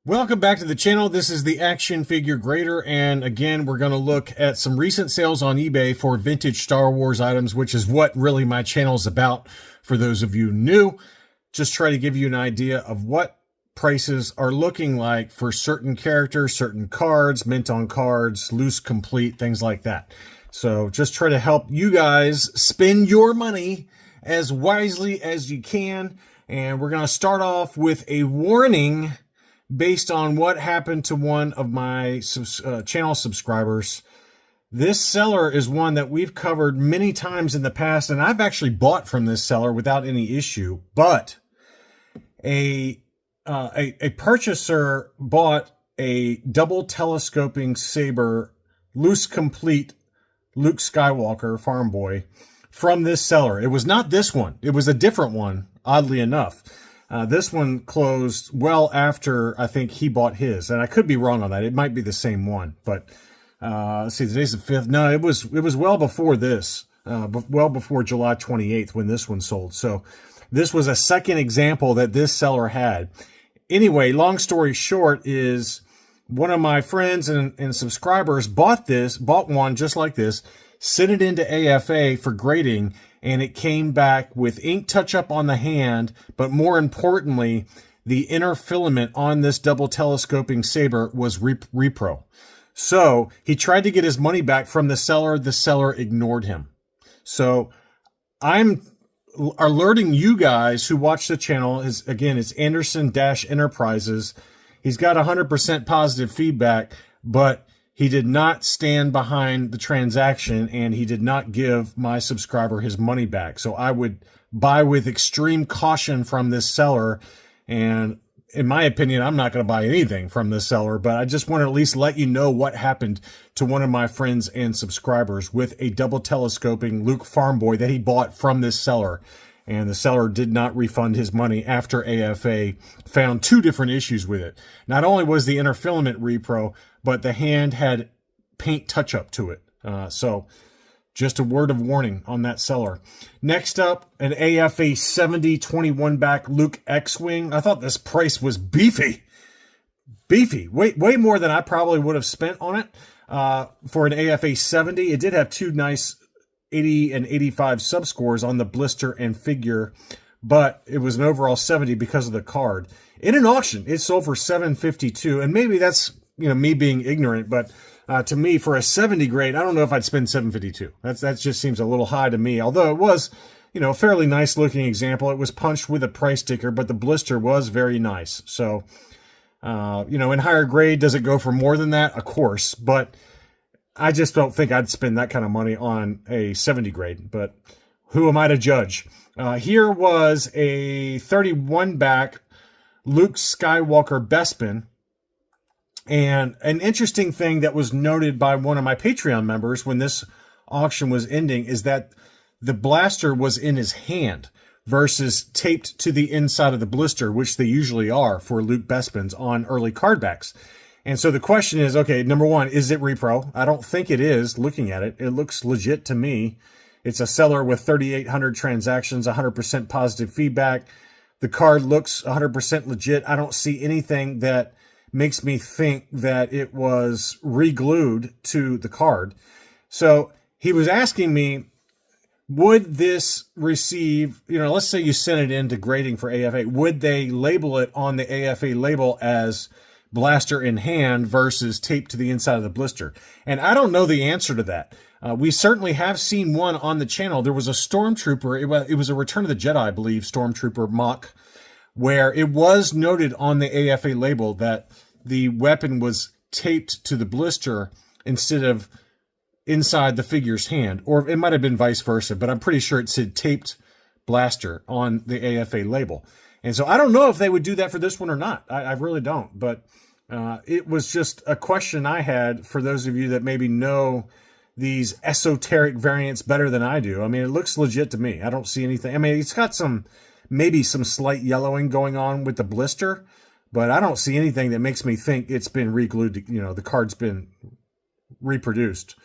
Welcome back to the channel. This is the Action Figure Grader, and again, we're going to look at some recent sales on eBay for vintage Star Wars items, which is what really my channel is about. For those of you new, just try to give you an idea of what prices are looking like for certain characters, certain cards, mint on cards, loose complete, things like that. So just try to help you guys spend your money as wisely as you can. And we're going to start off with a warning based on what happened to one of my channel subscribers. This seller is one that we've covered many times in the past, and I've actually bought from this seller without any issue. But a purchaser bought a double telescoping saber, loose complete Luke Skywalker farm boy from this seller. It was not this one. It was a different one, oddly enough. This one closed well after I think he bought his, and I could be wrong on that. It might be the same one, but let's see, today's the 5th. No, it was well before this, well before July 28th when this one sold. So this was a second example that this seller had. Anyway, long story short is one of my friends and subscribers bought one just like this, sent it into AFA for grading, and it came back with ink touch-up on the hand, but more importantly, the inner filament on this double telescoping saber was repro. So he tried to get his money back from the seller. The seller ignored him. So I'm alerting you guys who watch the channel. Again, it's Anderson-Enterprises. He's got 100% positive feedback, but he did not stand behind the transaction, and he did not give my subscriber his money back. So I would buy with extreme caution from this seller. And in my opinion, I'm not going to buy anything from this seller, but I just want to at least let you know what happened to one of my friends and subscribers with a double telescoping Luke farm boy that he bought from this seller. And the seller did not refund his money after AFA found two different issues with it. Not only was the inner filament repro, but the hand had paint touch-up to it. So just a word of warning on that seller. Next up, an AFA 70 21 back Luke X-Wing. I thought this price was beefy. Beefy. Way more than I probably would have spent on it for an AFA 70. It did have two nice 80 and 85 subscores on the blister and figure, but it was an overall 70 because of the card. In an auction, it sold for $752, and maybe that's me being ignorant, but to me, for a 70 grade, I don't know if I'd spend $752. That just seems a little high to me. Although it was, a fairly nice looking example. It was punched with a price sticker, but the blister was very nice. So, in higher grade, does it go for more than that? Of course, but I just don't think I'd spend that kind of money on a 70 grade, but who am I to judge? Here was a 31 back Luke Skywalker Bestpin. And an interesting thing that was noted by one of my Patreon members when this auction was ending is that the blaster was in his hand versus taped to the inside of the blister, which they usually are for Luke Bestpins on early card backs. And so the question is, okay, number one, is it repro? I don't think it is. Looking at it, it looks legit to me. It's a seller with 3,800 transactions, 100% positive feedback. The card looks 100% legit. I don't see anything that makes me think that it was re-glued to the card. So he was asking me, would this receive, let's say you sent it into grading for AFA, would they label it on the AFA label as blaster in hand versus taped to the inside of the blister? And I don't know the answer to that. We certainly have seen one on the channel. There was a Stormtrooper, it was a Return of the Jedi, I believe, Stormtrooper mock, where it was noted on the AFA label that the weapon was taped to the blister instead of inside the figure's hand. Or it might have been vice versa, but I'm pretty sure it said taped blaster on the AFA label. And so I don't know if they would do that for this one or not. I really don't. But it was just a question I had for those of you that maybe know these esoteric variants better than I do. I mean, it looks legit to me. I don't see anything. I mean, it's got maybe some slight yellowing going on with the blister, but I don't see anything that makes me think it's been re-glued to, the card's been reproduced.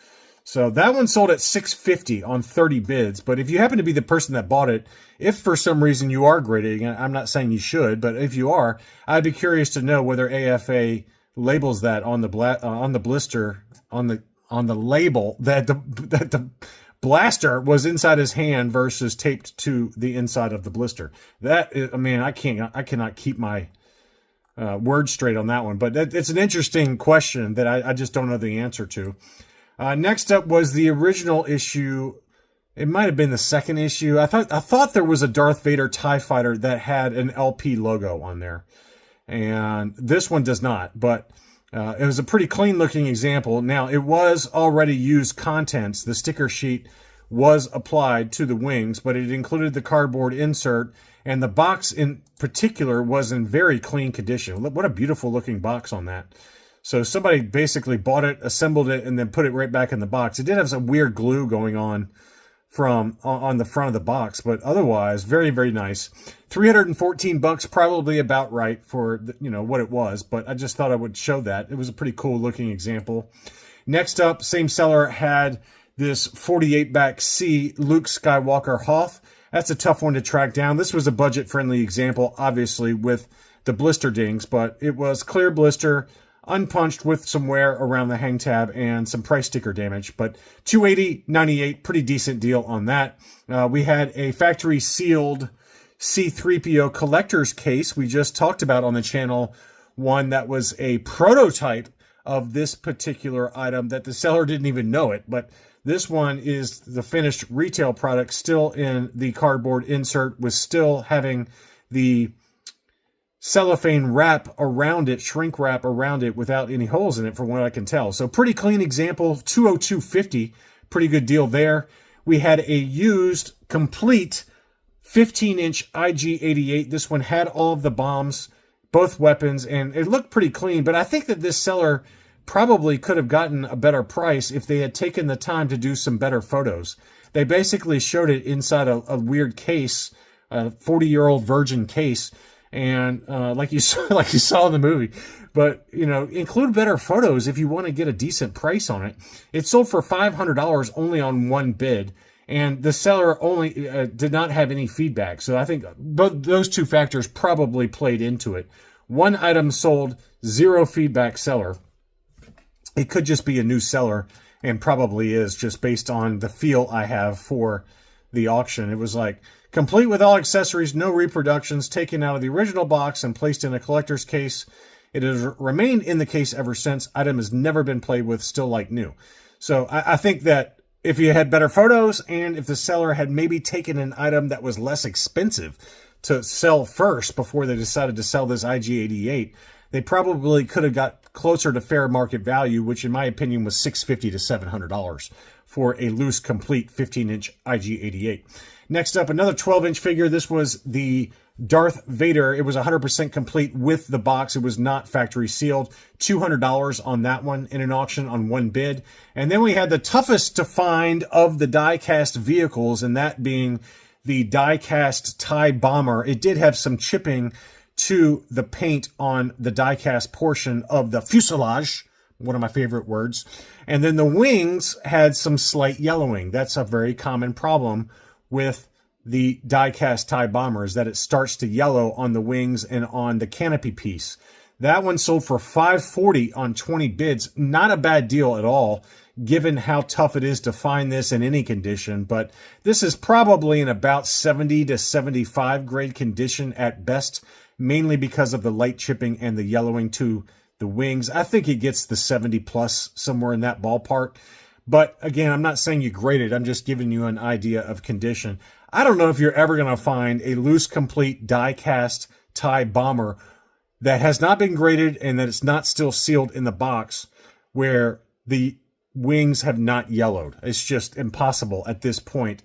So that one sold at $650 on 30 bids. But if you happen to be the person that bought it, if for some reason you are grading, and I'm not saying you should, but if you are, I'd be curious to know whether AFA labels that on the blister, on the label, that the blaster was inside his hand versus taped to the inside of the blister. That is, I mean, I cannot keep my words straight on that one. But it's an interesting question that I just don't know the answer to. Next up was the original issue. It might have been the second issue. I thought there was a Darth Vader TIE fighter that had an LP logo on there, and this one does not. But it was a pretty clean looking example. Now, it was already used contents. The sticker sheet was applied to the wings, but it included the cardboard insert, and the box in particular was in very clean condition. What a beautiful looking box on that. So somebody basically bought it, assembled it, and then put it right back in the box. It did have some weird glue going on on the front of the box, but otherwise very, very nice. $314, probably about right for what it was, but I just thought I would show that. It was a pretty cool looking example. Next up, same seller had this 48 back C Luke Skywalker Hoth. That's a tough one to track down. This was a budget friendly example, obviously with the blister dings, but it was clear blister, unpunched with some wear around the hang tab and some price sticker damage, but $280.98, pretty decent deal on that. We had a factory sealed C-3PO collector's case we just talked about on the channel, one that was a prototype of this particular item that the seller didn't even know it, but this one is the finished retail product, still in the cardboard insert, with still having the cellophane wrap around it, shrink wrap around it without any holes in it from what I can tell. So pretty clean example, $202.50, pretty good deal there. We had a used complete 15-inch IG-88. This one had all of the bombs, both weapons, and it looked pretty clean, but I think that this seller probably could have gotten a better price if they had taken the time to do some better photos. They basically showed it inside a weird case, a 40-year-old virgin case, and like you saw in the movie. But include better photos if you want to get a decent price on it. It sold for $500 only on one bid, and the seller only did not have any feedback. So I think both those two factors probably played into it. One item sold, 0 feedback seller. It could just be a new seller, and probably is, just based on the feel I have for the auction. It was like, complete with all accessories, no reproductions, taken out of the original box and placed in a collector's case. It has remained in the case ever since. Item has never been played with, still like new. So I think that if you had better photos, and if the seller had maybe taken an item that was less expensive to sell first before they decided to sell this IG-88, they probably could have got closer to fair market value, which in my opinion was $650 to $700 for a loose, complete 15-inch IG-88. Next up, another 12-inch figure. This was the Darth Vader. It was 100% complete with the box. It was not factory sealed. $200 on that one in an auction on one bid. And then we had the toughest to find of the die-cast vehicles, and that being the die-cast TIE Bomber. It did have some chipping to the paint on the die-cast portion of the fuselage, one of my favorite words. And then the wings had some slight yellowing. That's a very common problem with the die-cast TIE Bombers, that it starts to yellow on the wings and on the canopy piece. That one sold for $540 on 20 bids. Not a bad deal at all, given how tough it is to find this in any condition. But this is probably in about 70 to 75 grade condition at best, mainly because of the light chipping and the yellowing to the wings. I think it gets the 70 plus, somewhere in that ballpark. But again, I'm not saying you grade it. I'm just giving you an idea of condition. I don't know if you're ever going to find a loose, complete die-cast TIE Bomber that has not been graded and that it's not still sealed in the box where the wings have not yellowed. It's just impossible at this point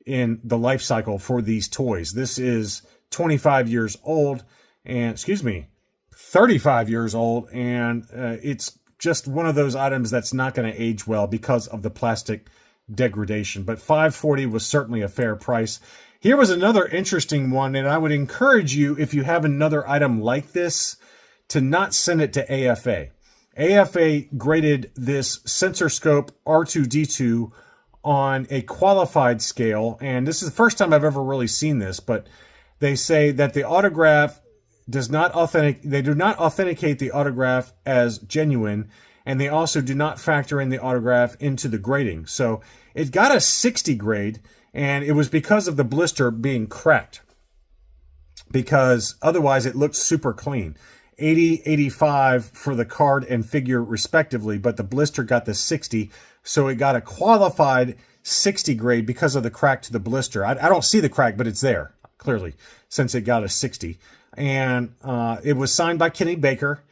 in the life cycle for these toys. This is 25 years old, and 35 years old, and it's just one of those items that's not going to age well because of the plastic degradation. But $540 was certainly a fair price. Here was another interesting one, and I would encourage you, if you have another item like this, to not send it to AFA. AFA graded this sensor scope R2-D2 on a qualified scale, and this is the first time I've ever really seen this, but they say that the autograph does not they do not authenticate the autograph as genuine, and they also do not factor in the autograph into the grading. So it got a 60 grade, and it was because of the blister being cracked, because otherwise it looked super clean. 80, 85 for the card and figure respectively, but the blister got the 60, so it got a qualified 60 grade because of the crack to the blister. I don't see the crack, but it's there, clearly, since it got a 60. And it was signed by Kenny Baker.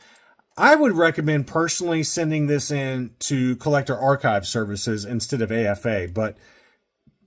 I would recommend personally sending this in to Collector Archive Services instead of AFA, but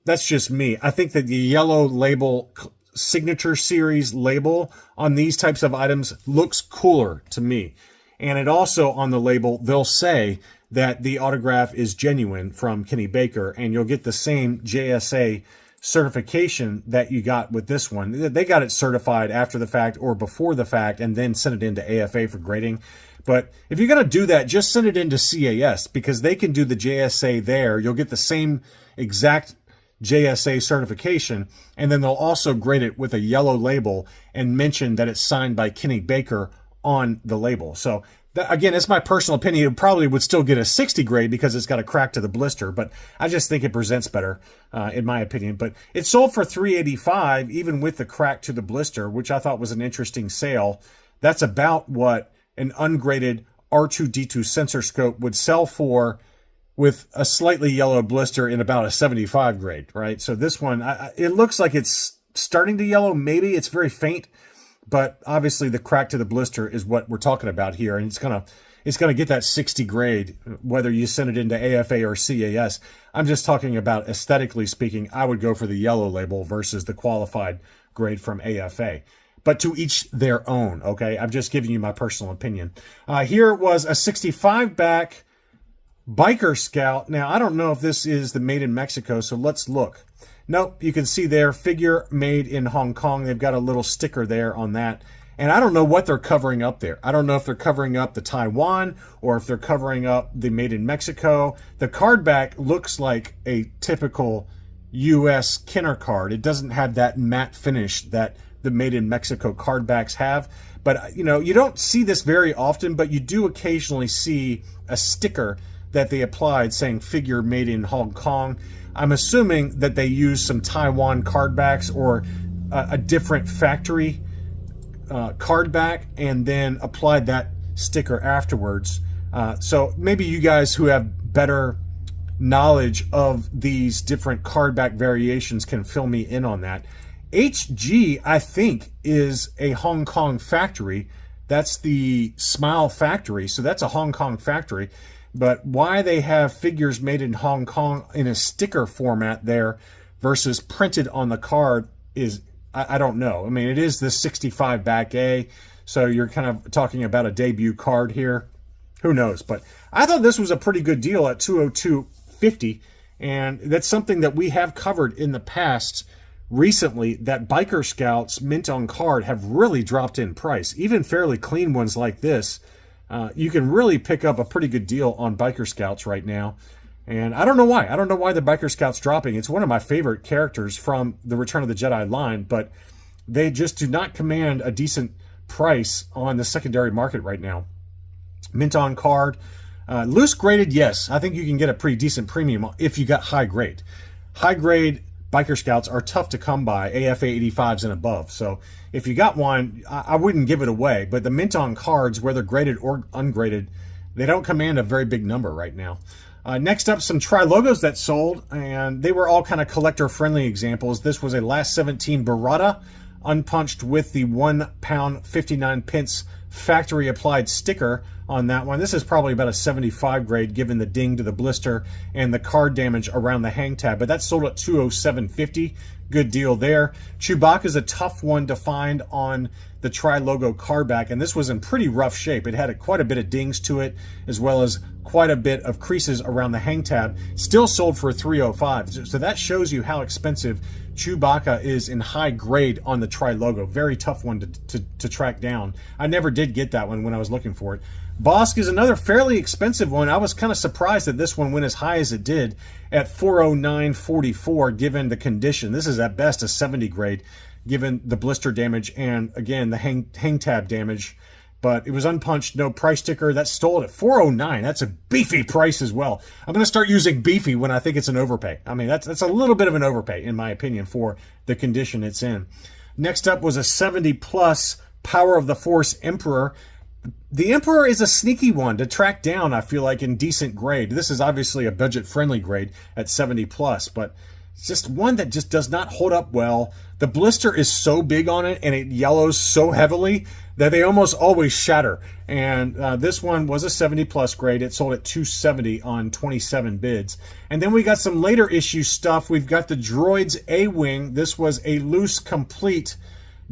that's just me. I think that the yellow label, signature series label on these types of items looks cooler to me. And it also, on the label, they'll say that the autograph is genuine from Kenny Baker, and you'll get the same JSA certification that you got with this one. They got it certified after the fact or before the fact and then sent it into AFA for grading. But if you're going to do that, just send it into CAS, because they can do the JSA there. You'll get the same exact JSA certification, and then they'll also grade it with a yellow label and mention that it's signed by Kenny Baker on the label. So that, again, it's my personal opinion. It probably would still get a 60 grade because it's got a crack to the blister, but I just think it presents better, in my opinion. But it sold for $385, even with the crack to the blister, which I thought was an interesting sale. That's about what an ungraded R2-D2 sensor scope would sell for, with a slightly yellow blister in about a 75 grade, right? So this one, it looks like it's starting to yellow. Maybe it's very faint, but obviously the crack to the blister is what we're talking about here, and it's gonna get that 60 grade whether you send it into AFA or CAS. I'm just talking about aesthetically speaking. I would go for the yellow label versus the qualified grade from AFA. But to each their own, okay? I'm just giving you my personal opinion. Here was a 65 back Biker Scout. Now, I don't know if this is the made in Mexico, so let's look. Nope, you can see there, figure made in Hong Kong. They've got a little sticker there on that. And I don't know what they're covering up there. I don't know if they're covering up the Taiwan or if they're covering up the made in Mexico. The card back looks like a typical U.S. Kenner card. It doesn't have that matte finish that the made in Mexico card backs have. But, you know, you don't see this very often, but you do occasionally see a sticker that they applied saying figure made in Hong Kong. I'm assuming that they used some Taiwan card backs or a different factory card back and then applied that sticker afterwards. So maybe you guys who have better knowledge of these different card back variations can fill me in on that. HG, I think, is a Hong Kong factory. That's the Smile factory, so that's a Hong Kong factory. But why they have figures made in Hong Kong in a sticker format there versus printed on the card is, I don't know. I mean, it is the 65 back A, so you're kind of talking about a debut card here. Who knows? But I thought this was a pretty good deal at $202.50, and that's something that we have covered in the past recently, that Biker Scouts mint on card have really dropped in price. Even fairly clean ones like this, you can really pick up a pretty good deal on Biker Scouts right now. And I don't know why. I don't know why the Biker Scout's dropping. It's one of my favorite characters from the Return of the Jedi line, but they just do not command a decent price on the secondary market right now. Mint on card. Loose graded, yes. I think you can get a pretty decent premium if you got high grade. High grade Biker Scouts are tough to come by, AFA 85s and above. So if you got one, I wouldn't give it away. But the mint on cards, whether graded or ungraded, they don't command a very big number right now. Next up, some Tri-Logos that sold, and they were all kind of collector-friendly examples. This was a Last 17 Barada, unpunched with the £1 59 pence factory-applied sticker on that one. This is probably about a 75 grade, given the ding to the blister and the card damage around the hang tab, but that's sold at $207.50. Good deal there. Chewbacca's a tough one to find on the Tri-Logo card back, and this was in pretty rough shape. It had quite a bit of dings to it, as well as quite a bit of creases around the hang tab. Still sold for $305. So that shows you how expensive Chewbacca is in high grade on the Tri logo. Very tough one to track down. I never did get that one when I was looking for it. Bosk is another fairly expensive one. I was kind of surprised that this one went as high as it did at $409.44 given the condition. This is at best a 70 grade given the blister damage and, again, the hang tab damage. But it was unpunched, no price sticker. That stole it at $409. That's a beefy price as well. I'm going to start using beefy when I think it's an overpay. I mean, that's a little bit of an overpay, in my opinion, for the condition it's in. Next up was a 70-plus Power of the Force Emperor. The Emperor is a sneaky one to track down, I feel like, in decent grade. This is obviously a budget-friendly grade at 70-plus, but it's just one that just does not hold up well. The blister is so big on it, and it yellows so heavily that they almost always shatter. And this one was a 70-plus grade. It sold at $270 on 27 bids. And then we got some later issue stuff. We've got the Droids A-Wing. This was a loose, complete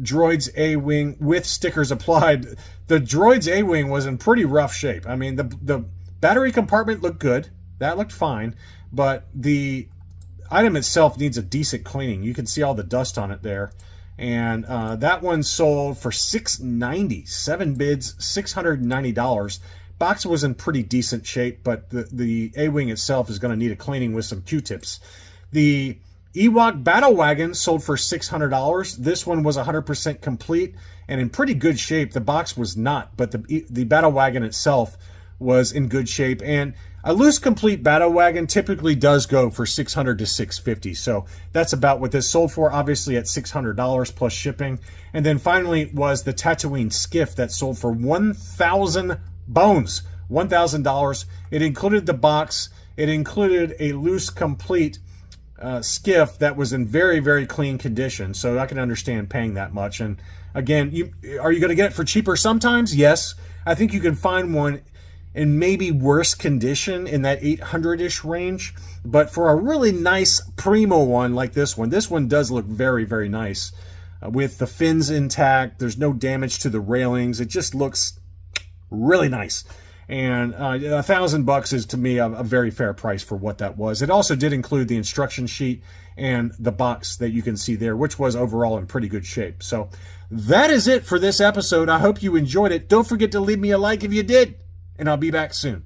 Droids A-Wing with stickers applied. The Droids A-Wing was in pretty rough shape. I mean, the battery compartment looked good. That looked fine. But the item itself needs a decent cleaning. You can see all the dust on it there. And that one sold for $690. 7 bids, $690. Box was in pretty decent shape, but the A-Wing itself is going to need a cleaning with some Q-tips. The Ewok Battle Wagon sold for $600. This one was 100% complete and in pretty good shape. The box was not, but the Battle Wagon itself was in good shape. And a loose complete Battle Wagon typically does go for $600 to $650. So that's about what this sold for, obviously at $600 plus shipping. And then finally was the Tatooine Skiff that sold for 1,000 bones, $1,000. It included the box. It included a loose complete skiff that was in very, very clean condition. So I can understand paying that much. And again, are you going to get it for cheaper sometimes? Yes. I think you can find one in maybe worse condition in that 800-ish range. But for a really nice primo one like this one does look very, very nice. With the fins intact, there's no damage to the railings. It just looks really nice. And $1,000 is, to me, a very fair price for what that was. It also did include the instruction sheet and the box that you can see there, which was overall in pretty good shape. So that is it for this episode. I hope you enjoyed it. Don't forget to leave me a like if you did, and I'll be back soon.